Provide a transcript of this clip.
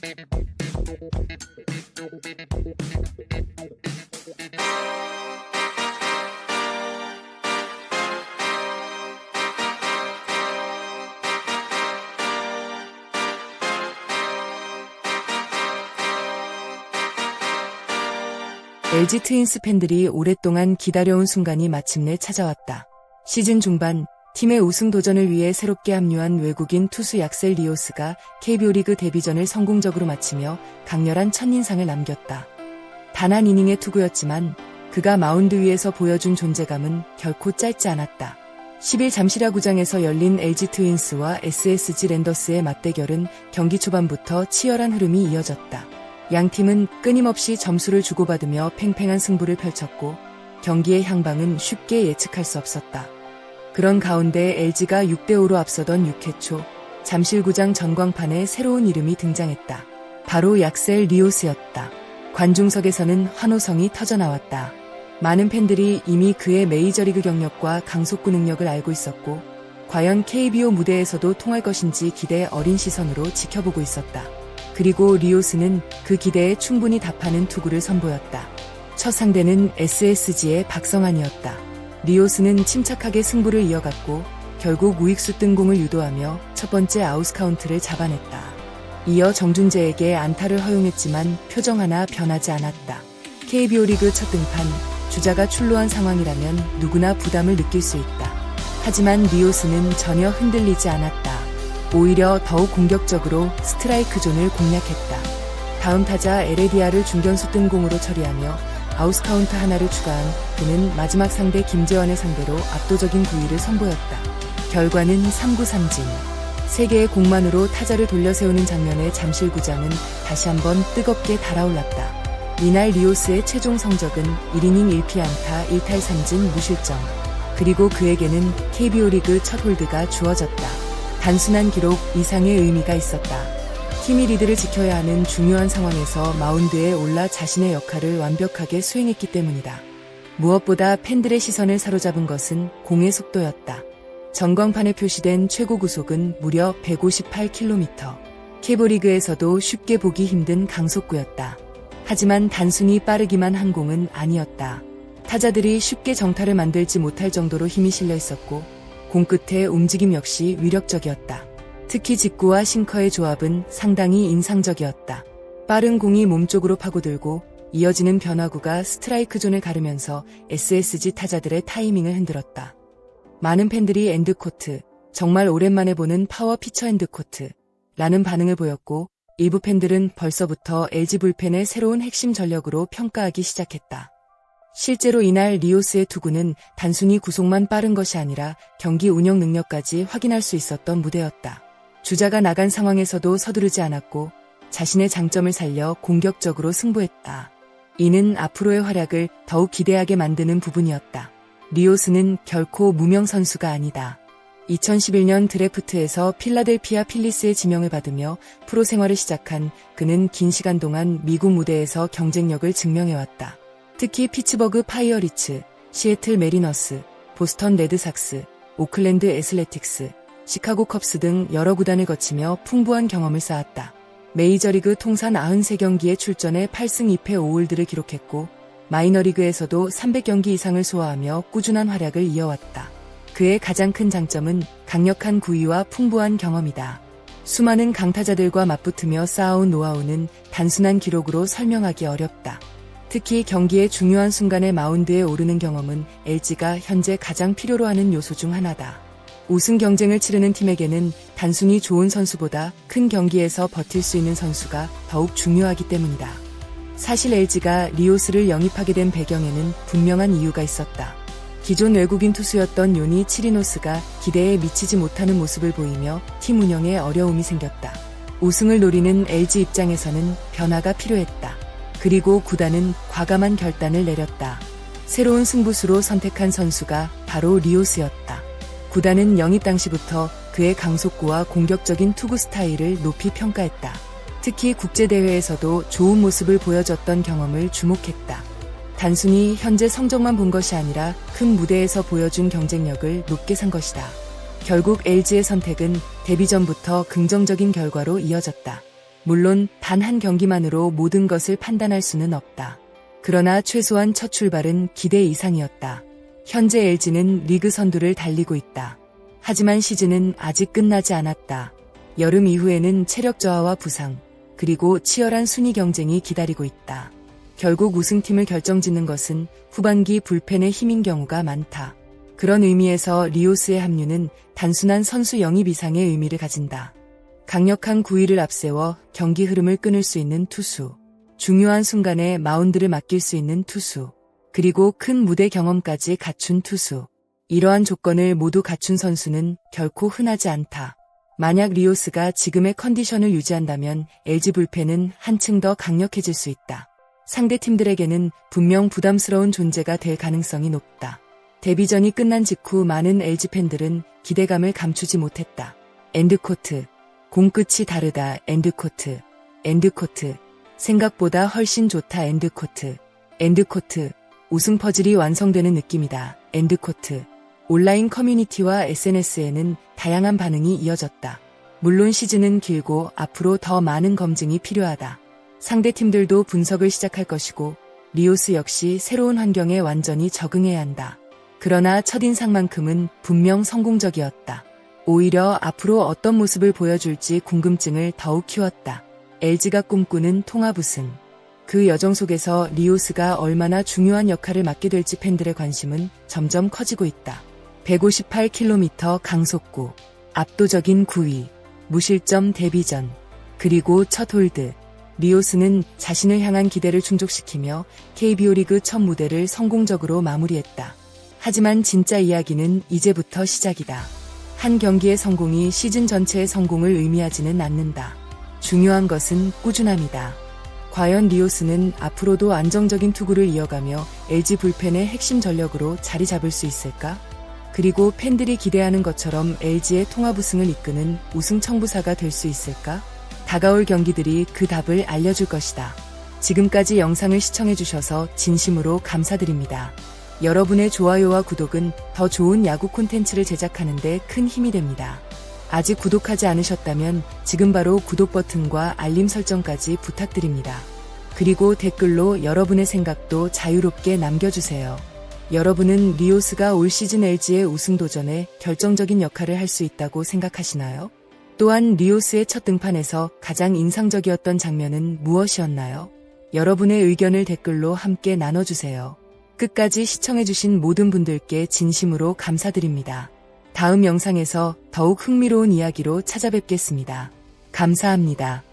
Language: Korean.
LG 트윈스 팬들이 오랫동안 기다려온 순간이 마침내 찾아왔다. 시즌 중반 팀의 우승 도전을 위해 새롭게 합류한 외국인 투수 약셀 리오스가 KBO 리그 데뷔전을 성공적으로 마치며 강렬한 첫인상을 남겼다. 단 한 이닝의 투구였지만 그가 마운드 위에서 보여준 존재감은 결코 짧지 않았다. 10일 잠실야구장에서 열린 LG 트윈스와 SSG 랜더스의 맞대결은 경기 초반부터 치열한 흐름이 이어졌다. 양 팀은 끊임없이 점수를 주고받으며 팽팽한 승부를 펼쳤고 경기의 향방은 쉽게 예측할 수 없었다. 그런 가운데 LG가 6대5로 앞서던 6회 초 잠실구장 전광판에 새로운 이름이 등장했다. 바로 약셀 리오스였다. 관중석에서는 환호성이 터져나왔다. 많은 팬들이 이미 그의 메이저리그 경력과 강속구 능력을 알고 있었고 과연 KBO 무대에서도 통할 것인지 기대 어린 시선으로 지켜보고 있었다. 그리고 리오스는 그 기대에 충분히 답하는 투구를 선보였다. 첫 상대는 SSG의 박성환이었다. 리오스는 침착하게 승부를 이어갔고 결국 우익수 뜬 공을 유도하며 첫 번째 아웃 카운트를 잡아냈다. 이어 정준재에게 안타를 허용했지만 표정 하나 변하지 않았다. KBO 리그 첫 등판, 주자가 출루한 상황이라면 누구나 부담을 느낄 수 있다. 하지만 리오스는 전혀 흔들리지 않았다. 오히려 더욱 공격적으로 스트라이크 존을 공략했다. 다음 타자 에레디아를 중견수 뜬 공으로 처리하며 아웃 카운트 하나를 추가한 그는 마지막 상대 김재원의 상대로 압도적인 구위를 선보였다. 결과는 3구 3진. 3개의 공만으로 타자를 돌려 세우는 장면에 잠실구장은 다시 한번 뜨겁게 달아올랐다. 이날 리오스의 최종 성적은 1이닝 1피안타 1탈3진 무실점. 그리고 그에게는 KBO 리그 첫 홀드가 주어졌다. 단순한 기록 이상의 의미가 있었다. 팀이 리드를 지켜야 하는 중요한 상황에서 마운드에 올라 자신의 역할을 완벽하게 수행했기 때문이다. 무엇보다 팬들의 시선을 사로잡은 것은 공의 속도였다. 전광판에 표시된 최고 구속은 무려 158km. KBO 리그에서도 쉽게 보기 힘든 강속구였다. 하지만 단순히 빠르기만 한 공은 아니었다. 타자들이 쉽게 정타를 만들지 못할 정도로 힘이 실려 있었고 공 끝의 움직임 역시 위력적이었다. 특히 직구와 싱커의 조합은 상당히 인상적이었다. 빠른 공이 몸쪽으로 파고들고 이어지는 변화구가 스트라이크 존을 가르면서 SSG 타자들의 타이밍을 흔들었다. 많은 팬들이 엔드코트, 정말 오랜만에 보는 파워 피처 엔드코트 라는 반응을 보였고 일부 팬들은 벌써부터 LG 불펜의 새로운 핵심 전력으로 평가하기 시작했다. 실제로 이날 리오스의 투구는 단순히 구속만 빠른 것이 아니라 경기 운영 능력까지 확인할 수 있었던 무대였다. 주자가 나간 상황에서도 서두르지 않았고 자신의 장점을 살려 공격적으로 승부했다. 이는 앞으로의 활약을 더욱 기대하게 만드는 부분이었다. 리오스는 결코 무명 선수가 아니다. 2011년 드래프트에서 필라델피아 필리스의 지명을 받으며 프로 생활을 시작한 그는 긴 시간 동안 미국 무대에서 경쟁력을 증명해왔다. 특히 피츠버그 파이어리츠, 시애틀 메리너스, 보스턴 레드삭스, 오클랜드 애슬레틱스, 시카고 컵스 등 여러 구단을 거치며 풍부한 경험을 쌓았다. 메이저리그 통산 93경기에 출전해 8승 2패 5홀드를 기록했고 마이너리그에서도 300경기 이상을 소화하며 꾸준한 활약을 이어왔다. 그의 가장 큰 장점은 강력한 구위와 풍부한 경험이다. 수많은 강타자들과 맞붙으며 쌓아온 노하우는 단순한 기록으로 설명하기 어렵다. 특히 경기의 중요한 순간에 마운드에 오르는 경험은 LG가 현재 가장 필요로 하는 요소 중 하나다. 우승 경쟁을 치르는 팀에게는 단순히 좋은 선수보다 큰 경기에서 버틸 수 있는 선수가 더욱 중요하기 때문이다. 사실 LG가 리오스를 영입하게 된 배경에는 분명한 이유가 있었다. 기존 외국인 투수였던 요니 치리노스가 기대에 미치지 못하는 모습을 보이며 팀 운영에 어려움이 생겼다. 우승을 노리는 LG 입장에서는 변화가 필요했다. 그리고 구단은 과감한 결단을 내렸다. 새로운 승부수로 선택한 선수가 바로 리오스였다. 구단은 영입 당시부터 그의 강속구와 공격적인 투구 스타일을 높이 평가했다. 특히 국제대회에서도 좋은 모습을 보여줬던 경험을 주목했다. 단순히 현재 성적만 본 것이 아니라 큰 무대에서 보여준 경쟁력을 높게 산 것이다. 결국 LG의 선택은 데뷔 전부터 긍정적인 결과로 이어졌다. 물론 단 한 경기만으로 모든 것을 판단할 수는 없다. 그러나 최소한 첫 출발은 기대 이상이었다. 현재 LG는 리그 선두를 달리고 있다. 하지만 시즌은 아직 끝나지 않았다. 여름 이후에는 체력 저하와 부상, 그리고 치열한 순위 경쟁이 기다리고 있다. 결국 우승팀을 결정짓는 것은 후반기 불펜의 힘인 경우가 많다. 그런 의미에서 리오스의 합류는 단순한 선수 영입 이상의 의미를 가진다. 강력한 구위를 앞세워 경기 흐름을 끊을 수 있는 투수, 중요한 순간에 마운드를 맡길 수 있는 투수, 그리고 큰 무대 경험까지 갖춘 투수. 이러한 조건을 모두 갖춘 선수는 결코 흔하지 않다. 만약 리오스가 지금의 컨디션을 유지한다면 LG 불펜은 한층 더 강력해질 수 있다. 상대 팀들에게는 분명 부담스러운 존재가 될 가능성이 높다. 데뷔전이 끝난 직후 많은 LG 팬들은 기대감을 감추지 못했다. 엔드코트. 공 끝이 다르다. 엔드코트. 엔드코트. 생각보다 훨씬 좋다. 엔드코트. 엔드코트. 우승 퍼즐이 완성되는 느낌이다. 엔드코트. 온라인 커뮤니티와 SNS에는 다양한 반응이 이어졌다. 물론 시즌은 길고 앞으로 더 많은 검증이 필요하다. 상대 팀들도 분석을 시작할 것이고 리오스 역시 새로운 환경에 완전히 적응해야 한다. 그러나 첫인상만큼은 분명 성공적이었다. 오히려 앞으로 어떤 모습을 보여줄지 궁금증을 더욱 키웠다. LG가 꿈꾸는 통합 우승. 그 여정 속에서 리오스가 얼마나 중요한 역할을 맡게 될지 팬들의 관심은 점점 커지고 있다. 158km 강속구, 압도적인 구위, 무실점 데뷔전, 그리고 첫 홀드. 리오스는 자신을 향한 기대를 충족시키며 KBO 리그 첫 무대를 성공적으로 마무리했다. 하지만 진짜 이야기는 이제부터 시작이다. 한 경기의 성공이 시즌 전체의 성공을 의미하지는 않는다. 중요한 것은 꾸준함이다. 과연 리오스는 앞으로도 안정적인 투구를 이어가며 LG 불펜의 핵심 전력으로 자리 잡을 수 있을까? 그리고 팬들이 기대하는 것처럼 LG의 통합 우승을 이끄는 우승 청부사가 될 수 있을까? 다가올 경기들이 그 답을 알려줄 것이다. 지금까지 영상을 시청해주셔서 진심으로 감사드립니다. 여러분의 좋아요와 구독은 더 좋은 야구 콘텐츠를 제작하는 데 큰 힘이 됩니다. 아직 구독하지 않으셨다면 지금 바로 구독 버튼과 알림 설정까지 부탁드립니다. 그리고 댓글로 여러분의 생각도 자유롭게 남겨주세요. 여러분은 리오스가 올 시즌 LG의 우승 도전에 결정적인 역할을 할 수 있다고 생각하시나요? 또한 리오스의 첫 등판에서 가장 인상적이었던 장면은 무엇이었나요? 여러분의 의견을 댓글로 함께 나눠주세요. 끝까지 시청해주신 모든 분들께 진심으로 감사드립니다. 다음 영상에서 더욱 흥미로운 이야기로 찾아뵙겠습니다. 감사합니다.